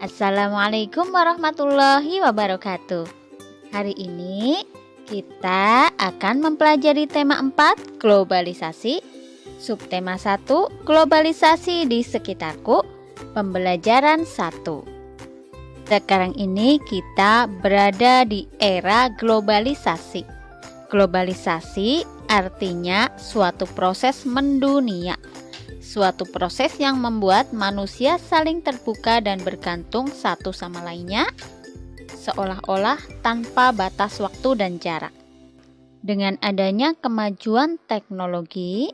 Assalamualaikum warahmatullahi wabarakatuh. Hari ini kita akan mempelajari tema 4, globalisasi, subtema 1, globalisasi di sekitarku, pembelajaran 1. Sekarang ini kita berada di era globalisasi. Globalisasi artinya suatu proses mendunia. Suatu proses yang membuat manusia saling terbuka dan bergantung satu sama lainnya, seolah-olah tanpa batas waktu dan jarak. Dengan adanya kemajuan teknologi,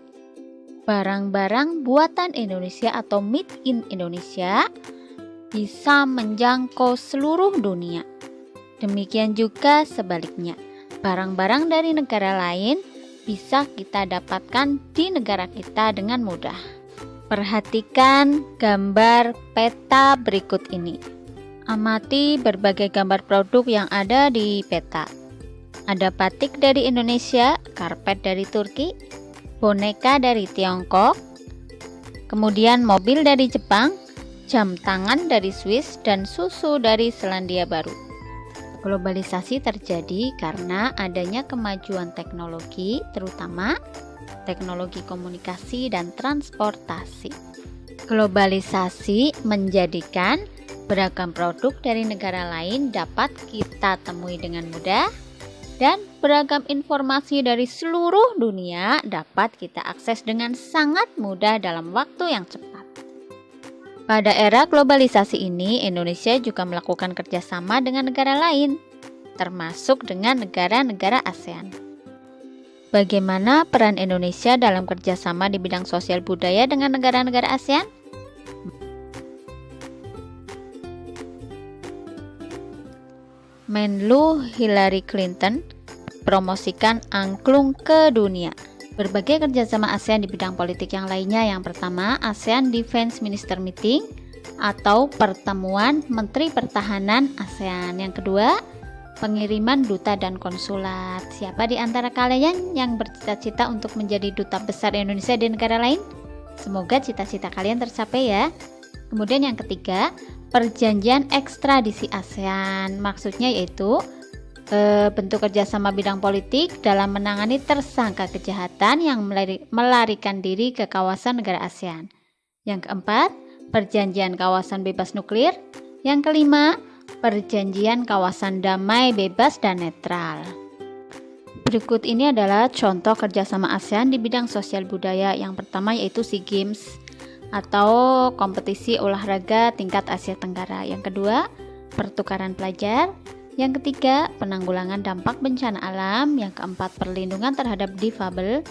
barang-barang buatan Indonesia atau made in Indonesia bisa menjangkau seluruh dunia. Demikian juga sebaliknya, barang-barang dari negara lain bisa kita dapatkan di negara kita dengan mudah. Perhatikan gambar peta berikut ini. Amati berbagai gambar produk yang ada di peta. Ada batik dari Indonesia, karpet dari Turki, boneka dari Tiongkok, kemudian mobil dari Jepang, jam tangan dari Swiss, dan susu dari Selandia Baru. Globalisasi terjadi karena adanya kemajuan teknologi, terutama teknologi komunikasi dan transportasi. Globalisasi menjadikan beragam produk dari negara lain dapat kita temui dengan mudah dan beragam informasi dari seluruh dunia dapat kita akses dengan sangat mudah dalam waktu yang cepat. Pada era globalisasi ini, Indonesia juga melakukan kerjasama dengan negara lain, termasuk dengan negara-negara ASEAN. Bagaimana peran Indonesia dalam kerjasama di bidang sosial budaya dengan negara-negara ASEAN? Menlu Hillary Clinton promosikan angklung ke dunia. Berbagai kerjasama ASEAN di bidang politik yang lainnya. Yang pertama, ASEAN Defense Minister Meeting atau pertemuan Menteri Pertahanan ASEAN. Yang kedua, pengiriman duta dan konsulat. Siapa di antara kalian yang bercita-cita untuk menjadi duta besar Indonesia di negara lain? Semoga cita-cita kalian tercapai ya. Kemudian yang ketiga, perjanjian ekstradisi ASEAN. Maksudnya yaitu bentuk kerjasama bidang politik dalam menangani tersangka kejahatan yang melarikan diri ke kawasan negara ASEAN. Yang keempat, perjanjian kawasan bebas nuklir. Yang kelima, perjanjian kawasan damai, bebas, dan netral. Berikut ini adalah contoh kerjasama ASEAN di bidang sosial budaya. Yang pertama yaitu SEA Games atau kompetisi olahraga tingkat Asia Tenggara. Yang kedua, pertukaran pelajar. Yang ketiga, penanggulangan dampak bencana alam. Yang keempat, perlindungan terhadap difabel.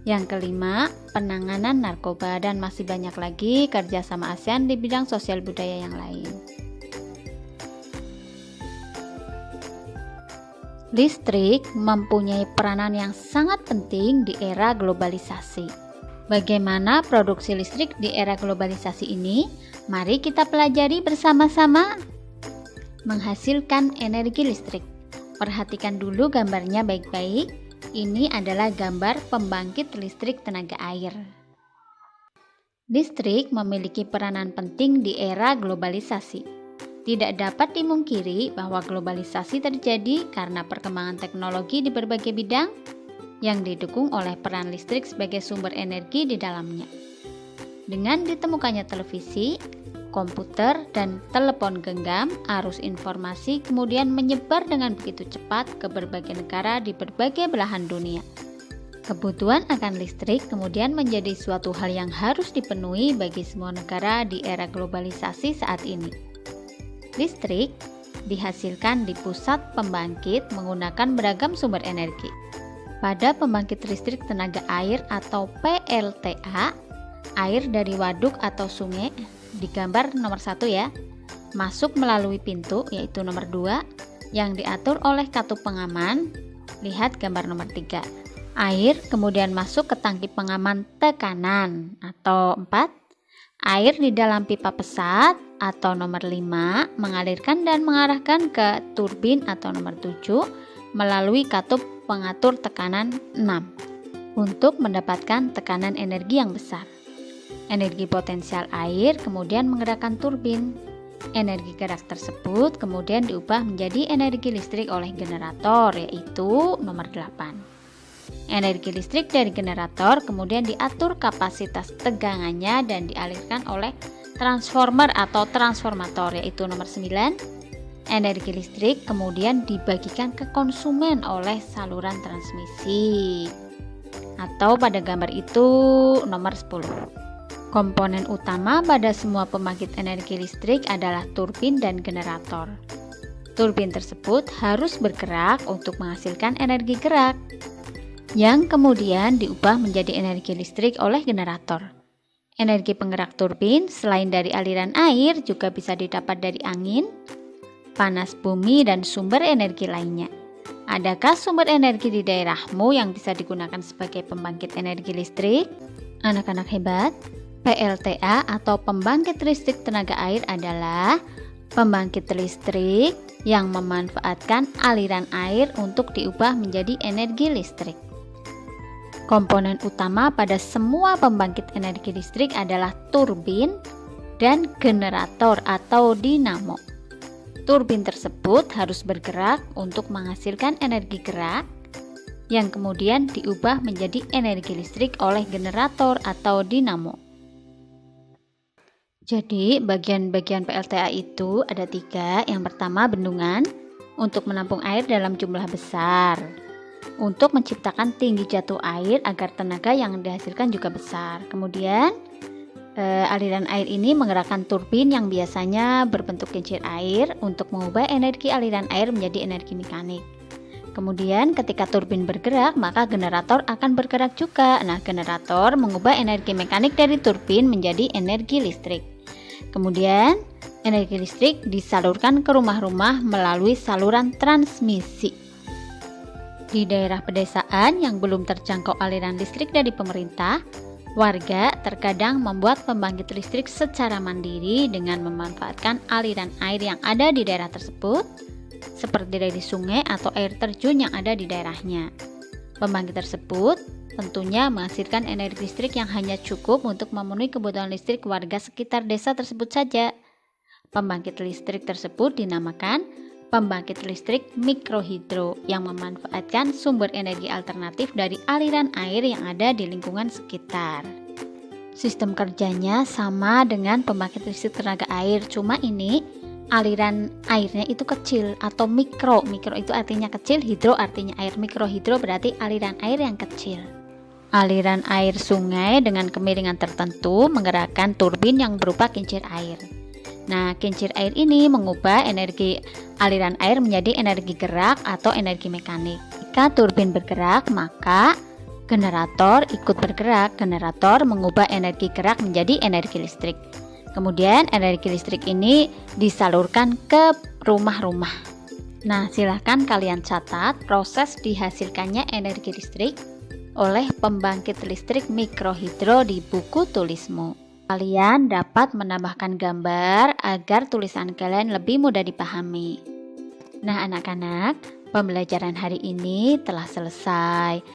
Yang kelima, penanganan narkoba. Dan masih banyak lagi kerjasama ASEAN di bidang sosial budaya yang lain. Listrik mempunyai peranan yang sangat penting di era globalisasi. Bagaimana produksi listrik di era globalisasi ini? Mari kita pelajari bersama-sama. Menghasilkan energi listrik. Perhatikan dulu gambarnya baik-baik. Ini adalah gambar pembangkit listrik tenaga air. Listrik memiliki peranan penting di era globalisasi. Tidak dapat dimungkiri bahwa globalisasi terjadi karena perkembangan teknologi di berbagai bidang yang didukung oleh peran listrik sebagai sumber energi di dalamnya. Dengan ditemukannya televisi, komputer, dan telepon genggam, arus informasi kemudian menyebar dengan begitu cepat ke berbagai negara di berbagai belahan dunia. Kebutuhan akan listrik kemudian menjadi suatu hal yang harus dipenuhi bagi semua negara di era globalisasi saat ini. Listrik dihasilkan di pusat pembangkit menggunakan beragam sumber energi. Pada pembangkit listrik tenaga air atau PLTA, air dari waduk atau sungai, di gambar nomor 1 ya, masuk melalui pintu yaitu nomor 2 yang diatur oleh katup pengaman. Lihat gambar nomor 3. Air kemudian masuk ke tangki pengaman tekanan atau 4. Air di dalam pipa pesat atau nomor 5 mengalirkan dan mengarahkan ke turbin atau nomor 7 melalui katup pengatur tekanan 6 untuk mendapatkan tekanan energi yang besar. Energi potensial air kemudian menggerakkan turbin. Energi gerak tersebut kemudian diubah menjadi energi listrik oleh generator, yaitu nomor 8. Energi listrik dari generator kemudian diatur kapasitas tegangannya dan dialirkan oleh transformer atau transformator, yaitu nomor 9. Energi listrik kemudian dibagikan ke konsumen oleh saluran transmisi, atau pada gambar itu nomor 10. Komponen utama pada semua pembangkit energi listrik adalah turbin dan generator. Turbin tersebut harus bergerak untuk menghasilkan energi gerak, yang kemudian diubah menjadi energi listrik oleh generator. Energi penggerak turbin selain dari aliran air juga bisa didapat dari angin, panas bumi, dan sumber energi lainnya. Adakah sumber energi di daerahmu yang bisa digunakan sebagai pembangkit energi listrik? Anak-anak hebat, PLTA atau pembangkit listrik tenaga air adalah pembangkit listrik yang memanfaatkan aliran air untuk diubah menjadi energi listrik. Komponen utama pada semua pembangkit energi listrik adalah turbin dan generator atau dinamo. Turbin tersebut harus bergerak untuk menghasilkan energi gerak yang kemudian diubah menjadi energi listrik oleh generator atau dinamo. Jadi bagian-bagian PLTA itu ada 3. Yang pertama, bendungan untuk menampung air dalam jumlah besar, untuk menciptakan tinggi jatuh air agar tenaga yang dihasilkan juga besar. Kemudian aliran air ini menggerakkan turbin yang biasanya berbentuk kincir air untuk mengubah energi aliran air menjadi energi mekanik. Kemudian ketika turbin bergerak, maka generator akan bergerak juga. Nah, generator mengubah energi mekanik dari turbin menjadi energi listrik. Kemudian energi listrik disalurkan ke rumah-rumah melalui saluran transmisi. Di daerah pedesaan yang belum terjangkau aliran listrik dari pemerintah, warga terkadang membuat pembangkit listrik secara mandiri dengan memanfaatkan aliran air yang ada di daerah tersebut, seperti dari sungai atau air terjun yang ada di daerahnya. Pembangkit tersebut tentunya menghasilkan energi listrik yang hanya cukup untuk memenuhi kebutuhan listrik warga sekitar desa tersebut saja. Pembangkit listrik tersebut dinamakan pembangkit listrik mikrohidro yang memanfaatkan sumber energi alternatif dari aliran air yang ada di lingkungan sekitar. Sistem kerjanya sama dengan pembangkit listrik tenaga air, cuma ini aliran airnya itu kecil atau mikro. Mikro itu artinya kecil, hidro artinya air. Mikrohidro berarti aliran air yang kecil. Aliran air sungai dengan kemiringan tertentu menggerakkan turbin yang berupa kincir air. Nah, kincir air ini mengubah energi aliran air menjadi energi gerak atau energi mekanik. Jika turbin bergerak, maka generator ikut bergerak. Generator mengubah energi gerak menjadi energi listrik. Kemudian energi listrik ini disalurkan ke rumah-rumah. Nah, silahkan kalian catat proses dihasilkannya energi listrik oleh pembangkit listrik mikrohidro di buku tulismu. Kalian dapat menambahkan gambar agar tulisan kalian lebih mudah dipahami. Nah, anak-anak, pembelajaran hari ini telah selesai.